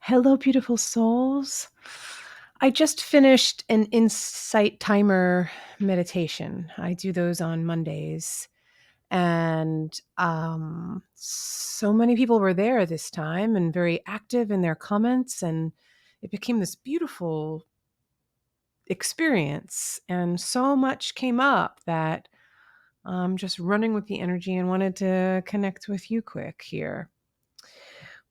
Hello, beautiful souls. I just finished an insight timer meditation. I do those on Mondays. And so many people were there this time and very active in their comments. And it became this beautiful experience. And so much came up that I'm just running with the energy and wanted to connect with you quick here.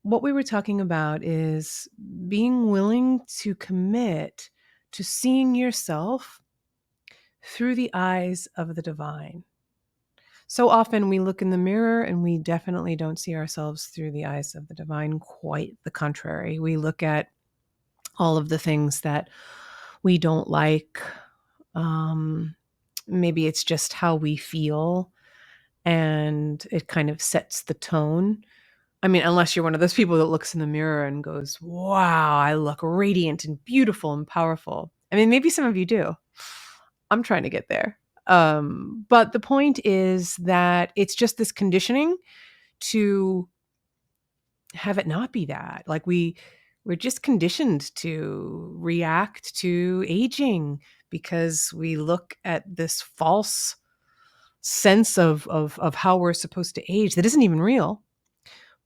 What we were talking about is being willing to commit to seeing yourself through the eyes of the divine. So often we look in the mirror and we definitely don't see ourselves through the eyes of the divine. Quite the contrary. We look at all of the things that we don't like. Um, Maybe it's just how we feel and it kind of sets the tone. I mean, unless you're one of those people that looks in the mirror and goes, wow, I look radiant and beautiful and powerful. I mean, maybe some of you do. I'm trying to get there. But the point is that it's just this conditioning to have it not be that. Like we're just conditioned to react to aging because we look at this false sense of how we're supposed to age that isn't even real.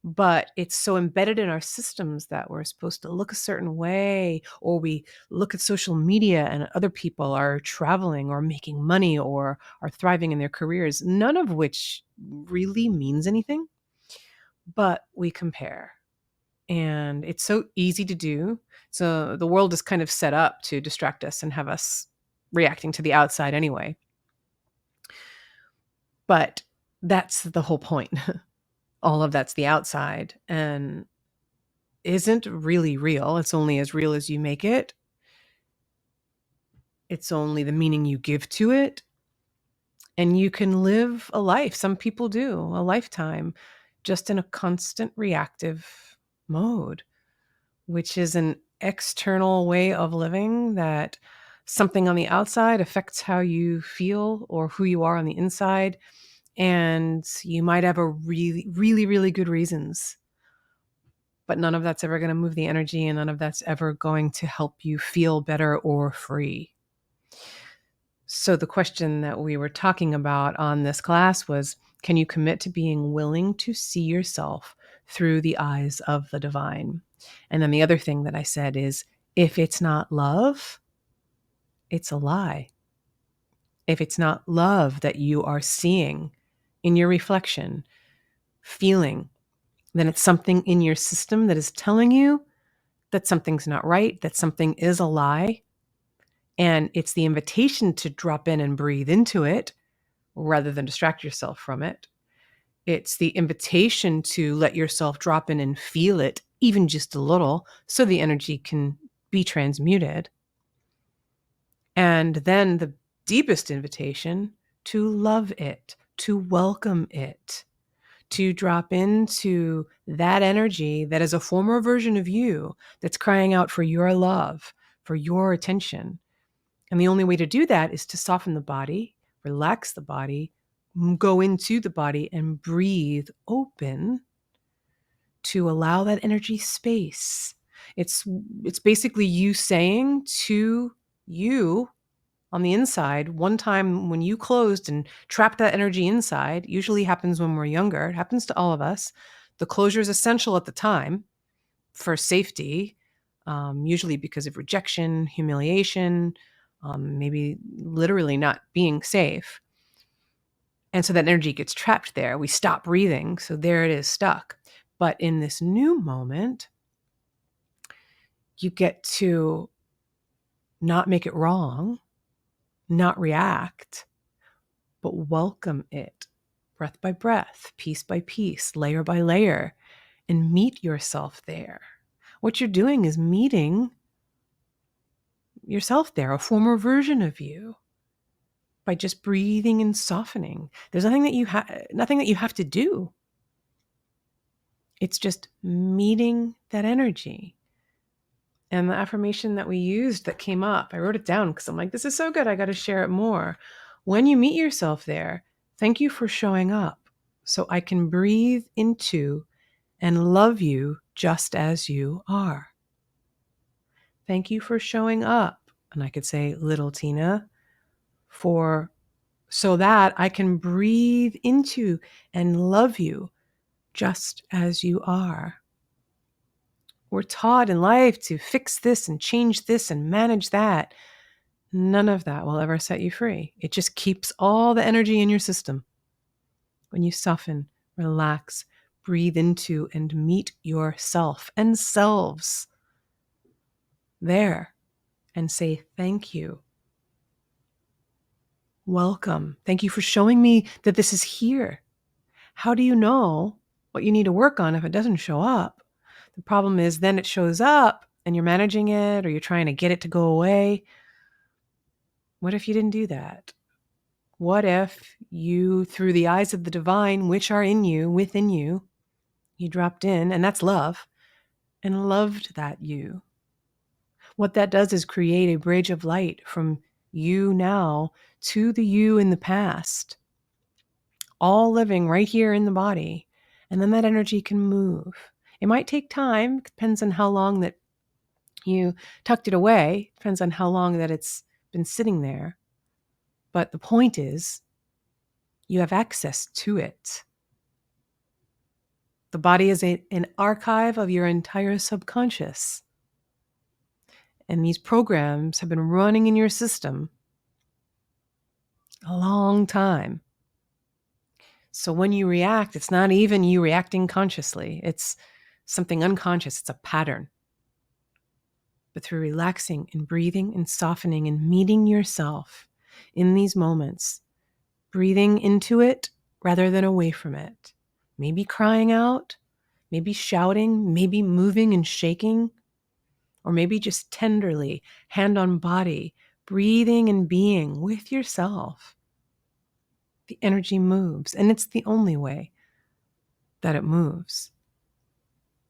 But it's so embedded in our systems that we're supposed to look a certain way, or we look at social media and other people are traveling or making money or are thriving in their careers, none of which really means anything, but we compare. And it's so easy to do. So the world is kind of set up to distract us and have us reacting to the outside anyway. But that's the whole point. All of that's the outside. And isn't really real. It's only as real as you make it. It's only the meaning you give to it. And you can live a life, some people do, a lifetime, just in a constant reactive mode, which is an external way of living that something on the outside affects how you feel or who you are on the inside. And you might have a really, really, really good reasons, but none of that's ever going to move the energy and none of that's ever going to help you feel better or free. So the question that we were talking about on this class was, can you commit to being willing to see yourself through the eyes of the divine? And then the other thing that I said is, if it's not love, it's a lie. If it's not love that you are seeing in your reflection, feeling, then it's something in your system that is telling you that something's not right, that something is a lie. And it's the invitation to drop in and breathe into it rather than distract yourself from it. It's the invitation to let yourself drop in and feel it, even just a little, so the energy can be transmuted. And then the deepest invitation to love it, to welcome it, to drop into that energy that is a former version of you that's crying out for your love, for your attention. And the only way to do that is to soften the body, relax the body, go into the body and breathe open to allow that energy space. It's basically you saying to you on the inside, one time when you closed and trapped that energy inside, usually happens when we're younger. It happens to all of us. The closure is essential at the time for safety, usually because of rejection, humiliation, maybe literally not being safe. And so that energy gets trapped there. We stop breathing. So there it is stuck. But in this new moment, you get to not make it wrong, not react, but welcome it breath by breath, piece by piece, layer by layer, and meet yourself there. What you're doing is meeting yourself there, a former version of you, by just breathing and softening. There's nothing that you have to do. It's just meeting that energy. And the affirmation that we used that came up, I wrote it down because I'm like, this is so good. I got to share it more. When you meet yourself there, thank you for showing up so I can breathe into and love you just as you are. Thank you for showing up. And I could say, little Tina, for so that I can breathe into and love you just as you are. We're taught in life to fix this and change this and manage that. None of that will ever set you free. It just keeps all the energy in your system. When you soften, relax, breathe into and meet yourself and selves there and say thank you. Welcome. Thank you for showing me that this is here. How do you know what you need to work on if it doesn't show up? The problem is then it shows up and you're managing it or you're trying to get it to go away. What if you didn't do that? What if you, through the eyes of the divine, which are in you, within you, you dropped in, and that's love, and loved that you? What that does is create a bridge of light from you now to the you in the past, all living right here in the body. And then that energy can move. It might take time, depends on how long that you tucked it away, depends on how long that it's been sitting there. But the point is, you have access to it. The body is an archive of your entire subconscious. And these programs have been running in your system a long time. So when you react, it's not even you reacting consciously. It's something unconscious. It's a pattern. But through relaxing and breathing and softening and meeting yourself in these moments, breathing into it rather than away from it, maybe crying out, maybe shouting, maybe moving and shaking, or maybe just tenderly, hand on body, breathing and being with yourself. The energy moves, and it's the only way that it moves.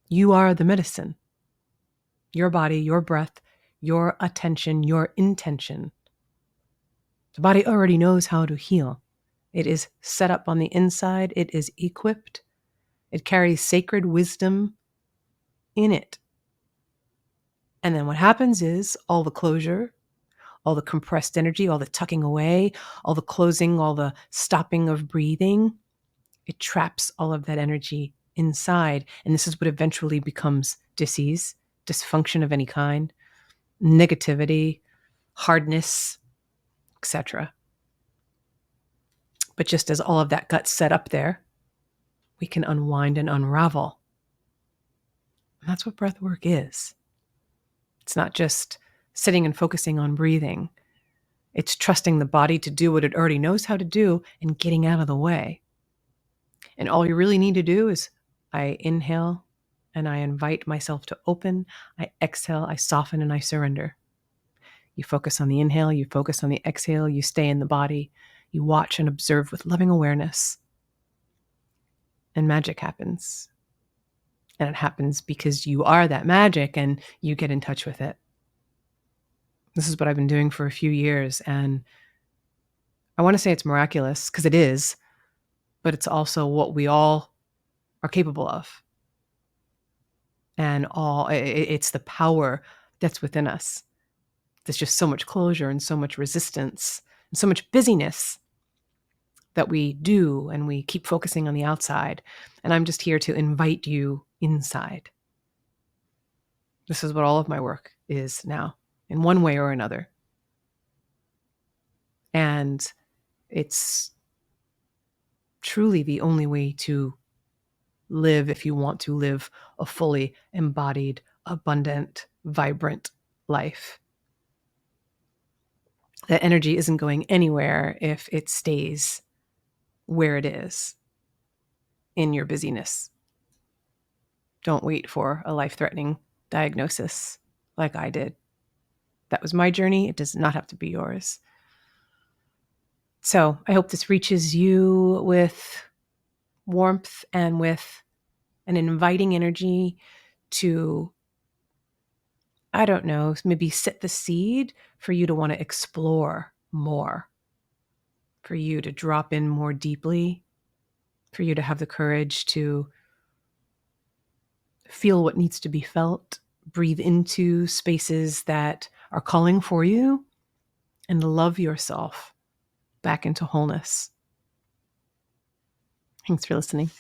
You are the medicine. Your body, your breath, your attention, your intention. The body already knows how to heal. It is set up on the inside. It is equipped. It carries sacred wisdom in it. And then what happens is all the closure, all the compressed energy, all the tucking away, all the closing, all the stopping of breathing, it traps all of that energy inside. And this is what eventually becomes disease, dysfunction of any kind, negativity, hardness, etc. But just as all of that got set up there, we can unwind and unravel. And that's what breath work is. It's not just sitting and focusing on breathing. It's trusting the body to do what it already knows how to do and getting out of the way. And all you really need to do is I inhale and I invite myself to open. I exhale, I soften, and I surrender. You focus on the inhale, you focus on the exhale, you stay in the body, you watch and observe with loving awareness. And magic happens. And it happens because you are that magic and you get in touch with it. This is what I've been doing for a few years. And I want to say it's miraculous because it is, but it's also what we all are capable of. And it's the power that's within us. There's just so much closure and so much resistance and so much busyness that we do, and we keep focusing on the outside. And I'm just here to invite you inside. This is what all of my work is now, in one way or another. And it's truly the only way to live if you want to live a fully embodied, abundant, vibrant life. That energy isn't going anywhere if it stays where it is in your busyness. Don't wait for a life-threatening diagnosis like I did. That was my journey. It does not have to be yours. So I hope this reaches you with warmth and with an inviting energy to, I don't know, maybe set the seed for you to want to explore more, for you to drop in more deeply, for you to have the courage to feel what needs to be felt, breathe into spaces that are calling for you, and love yourself back into wholeness. Thanks for listening.